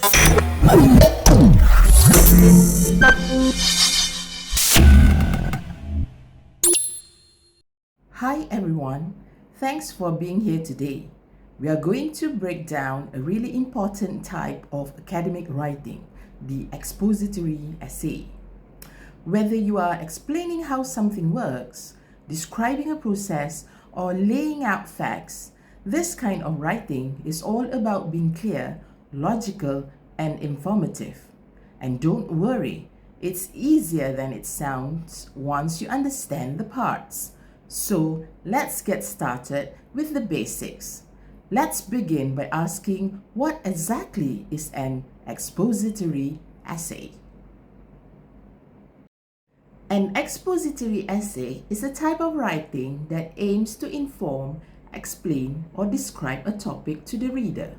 Hi everyone, thanks for being here today. We are going to break down a really important type of academic writing, the expository essay. Whether you are explaining how something works, describing a process, or laying out facts, this kind of writing is all about being clear, logical, and informative. And don't worry, it's easier than it sounds once you understand the parts. So let's get started with the basics. Let's begin by asking what exactly is an expository essay? An expository essay is a type of writing that aims to inform, explain, or describe a topic to the reader.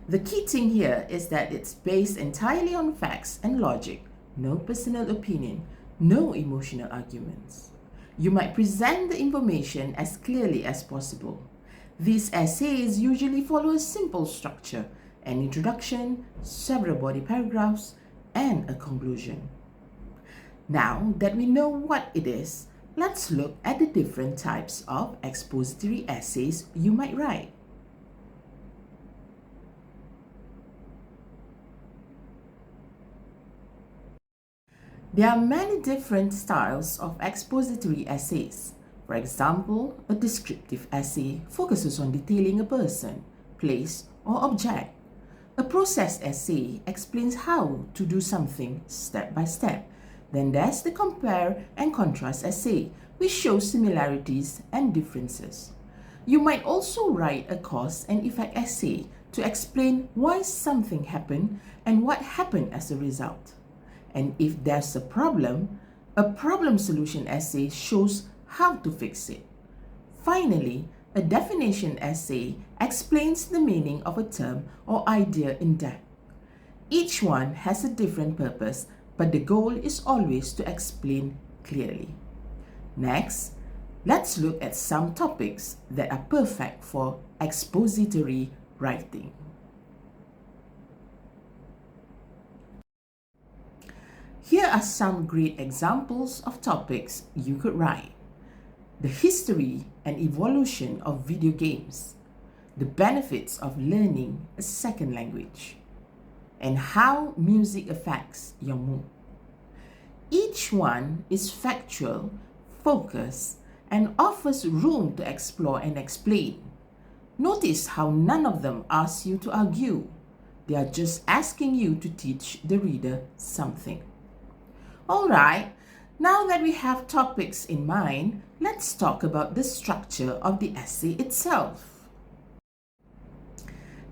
The key thing here is that it's based entirely on facts and logic, no personal opinion, no emotional arguments. You might present the information as clearly as possible. These essays usually follow a simple structure: an introduction, several body paragraphs, and a conclusion. Now that we know what it is, let's look at the different types of expository essays you might write. There are many different styles of expository essays. For example, a descriptive essay focuses on detailing a person, place, or object. A process essay explains how to do something step by step. Then there's the compare and contrast essay, which shows similarities and differences. You might also write a cause and effect essay to explain why something happened and what happened as a result. And if there's a problem solution essay shows how to fix it. Finally, a definition essay explains the meaning of a term or idea in depth. Each one has a different purpose, but the goal is always to explain clearly. Next, let's look at some topics that are perfect for expository writing. Here are some great examples of topics you could write: the history and evolution of video games, the benefits of learning a second language, and how music affects your mood. Each one is factual, focused, and offers room to explore and explain. Notice how none of them ask you to argue. They are just asking you to teach the reader something. Alright, now that we have topics in mind, let's talk about the structure of the essay itself.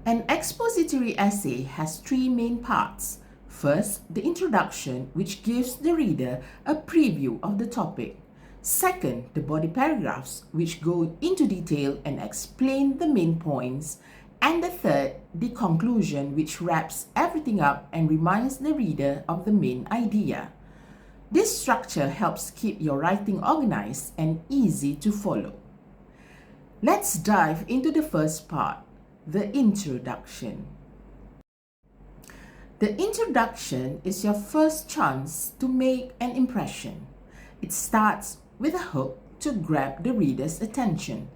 An expository essay has three main parts. First, the introduction, which gives the reader a preview of the topic. Second, the body paragraphs, which go into detail and explain the main points. And the third, the conclusion, which wraps everything up and reminds the reader of the main idea. This structure helps keep your writing organized and easy to follow. Let's dive into the first part, the introduction. The introduction is your first chance to make an impression. It starts with a hook to grab the reader's attention.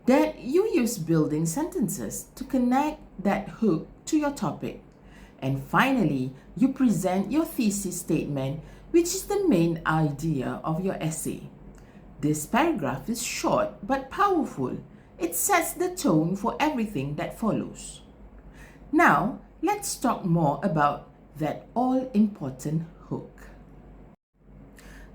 Then you use building sentences to connect that hook to your topic. And finally, you present your thesis statement, which is the main idea of your essay. This paragraph is short but powerful. It sets the tone for everything that follows. Now, let's talk more about that all-important hook.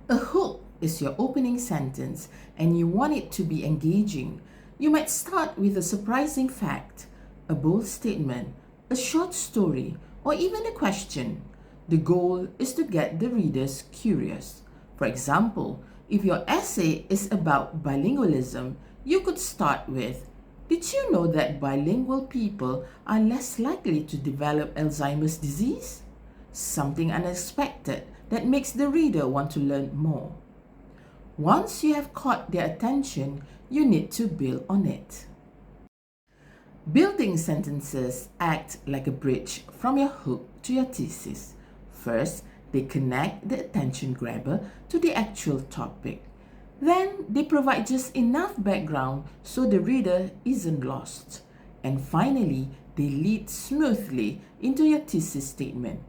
A hook is your opening sentence, and you want it to be engaging. You might start with a surprising fact, a bold statement, a short story, or even a question. The goal is to get the readers curious. For example, if your essay is about bilingualism, you could start with, "Did you know that bilingual people are less likely to develop Alzheimer's disease?" Something unexpected that makes the reader want to learn more. Once you have caught their attention, you need to build on it. Building sentences act like a bridge from your hook to your thesis. First, they connect the attention grabber to the actual topic. Then, they provide just enough background so the reader isn't lost. And finally, they lead smoothly into your thesis statement.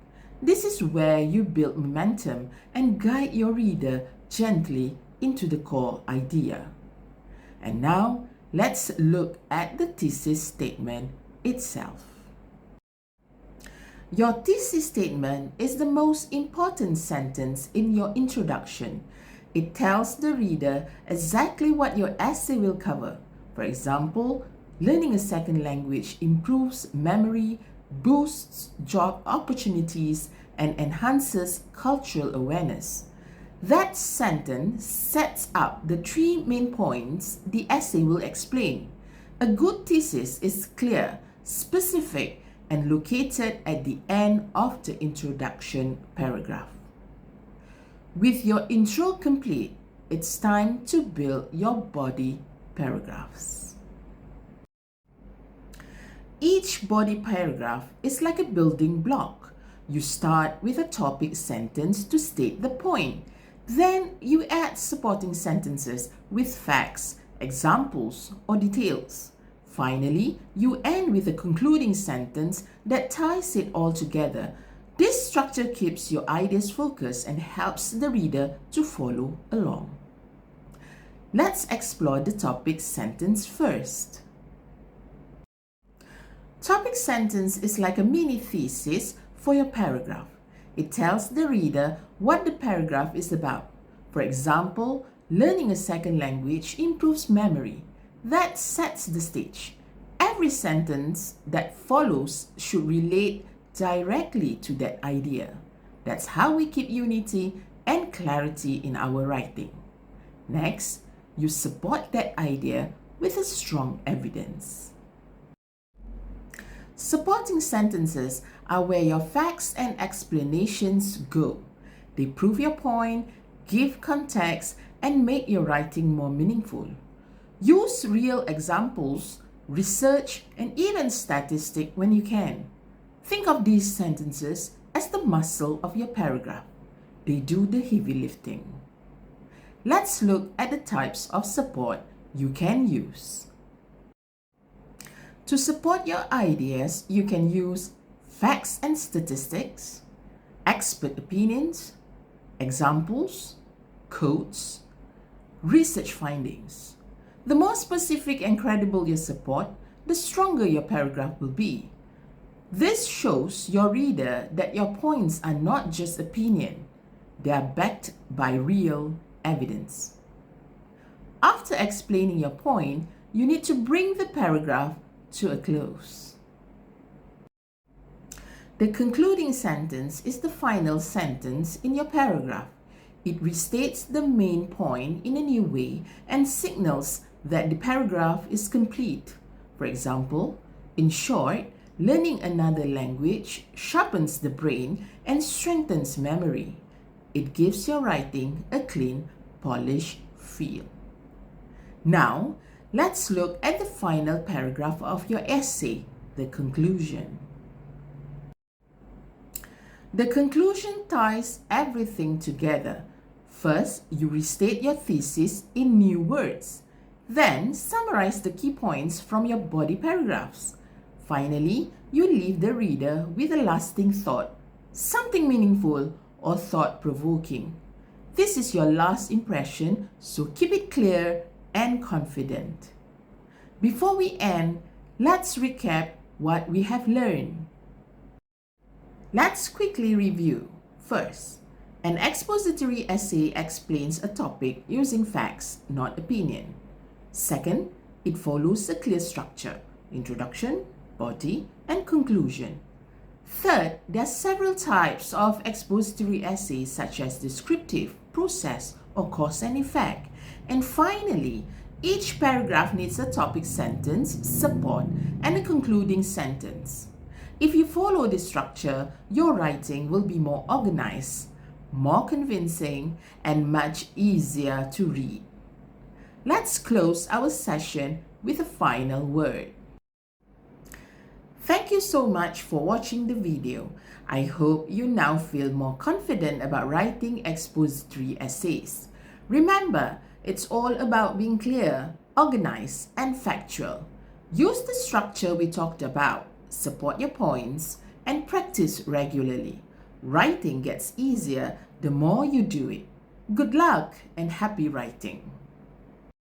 This is where you build momentum and guide your reader gently into the core idea. And now, let's look at the thesis statement itself. Your thesis statement is the most important sentence in your introduction. It tells the reader exactly what your essay will cover. For example, learning a second language improves memory, boosts job opportunities, and enhances cultural awareness. That sentence sets up the three main points the essay will explain. A good thesis is clear, specific, and located at the end of the introduction paragraph. With your intro complete, it's time to build your body paragraphs. Each body paragraph is like a building block. You start with a topic sentence to state the point. Then you add supporting sentences with facts, examples, or details. Finally, you end with a concluding sentence that ties it all together. This structure keeps your ideas focused and helps the reader to follow along. Let's explore the topic sentence first. Topic sentence is like a mini thesis for your paragraph. It tells the reader what the paragraph is about. For example, learning a second language improves memory. That sets the stage. Every sentence that follows should relate directly to that idea. That's how we keep unity and clarity in our writing. Next, you support that idea with a strong evidence. Supporting sentences are where your facts and explanations go. They prove your point, give context, and make your writing more meaningful. Use real examples, research, and even statistics when you can. Think of these sentences as the muscle of your paragraph. They do the heavy lifting. Let's look at the types of support you can use. To support your ideas, you can use facts and statistics, expert opinions, examples, quotes, research findings. The more specific and credible your support, the stronger your paragraph will be. This shows your reader that your points are not just opinion, they are backed by real evidence. After explaining your point, you need to bring the paragraph to a close. The concluding sentence is the final sentence in your paragraph. It restates the main point in a new way and signals that the paragraph is complete. For example, in short, learning another language sharpens the brain and strengthens memory. It gives your writing a clean, polished feel. Now, let's look at the final paragraph of your essay, the conclusion. The conclusion ties everything together. First, you restate your thesis in new words. Then, summarize the key points from your body paragraphs. Finally, you leave the reader with a lasting thought, something meaningful or thought-provoking. This is your last impression, so keep it clear and confident. Before we end, let's recap what we have learned. Let's quickly review. First, an expository essay explains a topic using facts, not opinion. Second, it follows a clear structure: introduction, body, and conclusion. Third, there are several types of expository essays such as descriptive, process, or cause and effect. And finally, each paragraph needs a topic sentence, support, and a concluding sentence. If you follow this structure, your writing will be more organized, more convincing, and much easier to read. Let's close our session with a final word. Thank you so much for watching the video. I hope you now feel more confident about writing expository essays. Remember, it's all about being clear, organized, and factual. Use the structure we talked about, support your points, and practice regularly. Writing gets easier the more you do it. Good luck and happy writing!